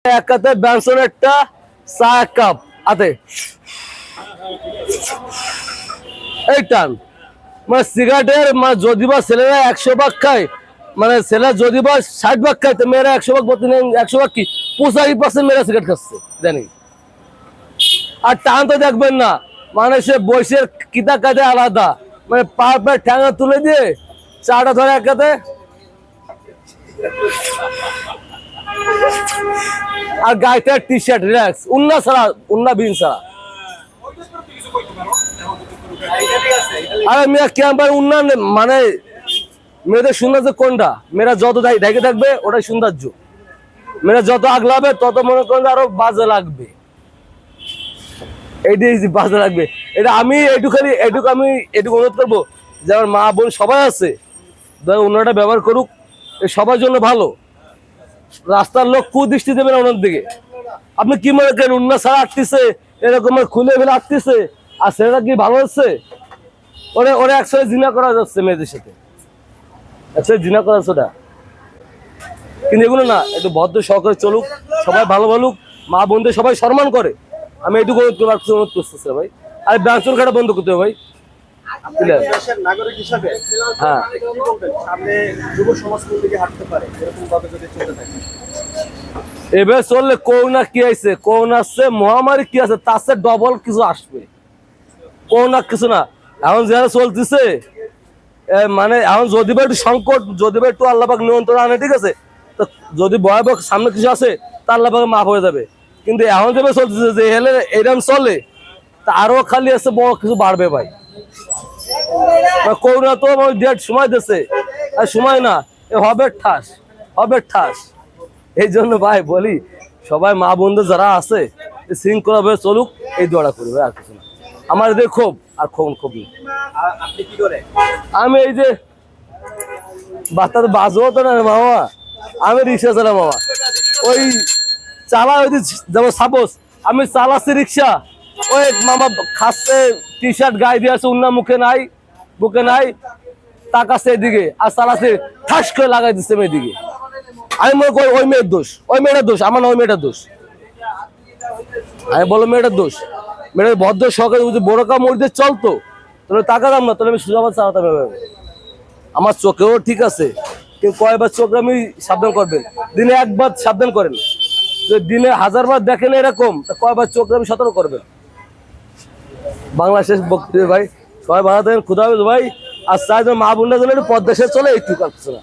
এক কাতে ব্যানসনেরটা চা এক কাপ হাতে এই টান মানে সিগারেটের মানে যদি বা ছেলেরা 100 ভাগ খায় মানে ছেলে যদি বা 60 ভাগ খায় তো মেয়েরা 100 ভাগ 100 ভাগ কি 85% মেয়েরা সিগারেট খাচ্ছে জানি। আর টান তো দেখবেন না মানে সে বয়সের কিতা কাজে আলাদা মানে পার পার ঠ্যাঙা তুলে দিয়ে চাটা ধরে এক কাতে আর গায়েটা টি শার্ট রিল্যাক্স উন্না ছাড়া উন্না বিন ছাড়া। আরে মেয়ে ক্যাম্পার উন্নয়ন মানে মেয়েদের সৌন্দর্য কোনটা? মেয়েরা যত ঢেকে থাকবে ওটাই সৌন্দর্য। মেয়েরা যত আগলাবে তত মনে করেন আরো বাজে লাগবে, এইটাই বাজে লাগবে। এটা আমি এইটুকু আমি অনুরোধ করবো যে আমার মা বোন সবাই আছে উন্নয়নটা ব্যবহার করুক, সবার জন্য ভালো। রাস্তার লোক কুদৃষ্টি দেবেন ওনার দিকে। আপনি কি মনে করেন উন্না ছাড়া আটতেছে এরকম খুলে ফেলে আটতেছে আর সেটা কি ভালো হচ্ছে? ওরা ওরা একসাথে জিনা করা যাচ্ছে মেয়েদের সাথে, একসাথে জিনা করা যাচ্ছে ওটা। কিন্তু এগুলো না, একটু ভদ্র সহকারে চলুক, সবাই ভালো বলুক, মা বোনদের সবাই সম্মান করে। আমি এইটুকু অনুরোধ করতেছি ভাই। আর ব্যাংচুর খাটা বন্ধ করতে হবে ভাই। নাগরিক হিসাবে হ্যাঁ সামনে যুব সমাজ কোন দিকে হাঁটতে পারে এরকম ভাবে যদি চলতে থাকে? এবার চললে করোনা কি আছে, করোনা আসছে, মহামারী কি আছে, তার চেয়ে ডবল কিছু আসবে। করোনা কিছু না, এখন যারা চলতেছে মানে এখন যদি বা একটু সংকট, যদি বা একটু আল্লাহ পাক নিয়ন্ত্রণ আনে, ঠিক আছে, তো যদি ভয়াবহ সামনে কিছু আছে তা আল্লাহ পাকে মাফ হয়ে যাবে। কিন্তু এখন যেভাবে চলতেছে যে হেলে এরকম চলে তা আরো খালি আছে বড় কিছু বাড়বে ভাই। করোনা তো ডেট সময় দিচ্ছে, আর সময় না, হবে ঠাস, হবে ঠাস। এই জন্য ভাই বলি সবাই মা বন্ধু যারা আছে শৃঙ্খলা ভাবে চলুক, এই দোয়াটা করি ভাই, আর কিছু না। আমার এদের ক্ষোভ আর ক্ষোভ নেই। আপনি কি করে? আমি এই যে বাচ্চা তো বাজবো তো না মামা, আমি রিক্সা চালাই মামা, ওই চালা ওই যেমন সাপোজ আমি চালাচ্ছি রিক্সা, ওই মামা খাচ্ছে টি শার্ট গায়ে দিয়ে আছে, উন্না মুখে নাই, বুকে নাই, তাকাচ্ছে এদিকে আর চালাচ্ছে ঠাস করে লাগাই দিচ্ছে মেয়েদিকে। আমি মনে করি ওই মেয়ের দোষ, ওই মেয়েটার দোষ, আমার না ওই মেয়েটার দোষ। আমি বলো মেয়েটার দোষ। মেয়েটার ভদ্র সহকারে যদি বড় কাম মরিতে চলতো তাহলে তাকাতাম না, তাহলে আমি সুজাবাদ চালাতাম এভাবে। আমার চোখেও ঠিক আছে, কিন্তু কয়বার চোখ আমি সাবধান করবেন, দিনে একবার সাবধান করেন, যদি দিনে 1000 বার দেখেন এরকম, তা কয়বার চোখ আমি সতর্ক করবেন। বাংলা শেষ বক্তব্য ভাই, সবাই ভালো থাকেন, খুদা হাফেজ ভাই। আর চাই মা বোনরা যেন একটু পদ্মা সেতু চলে, একটু কাজ না।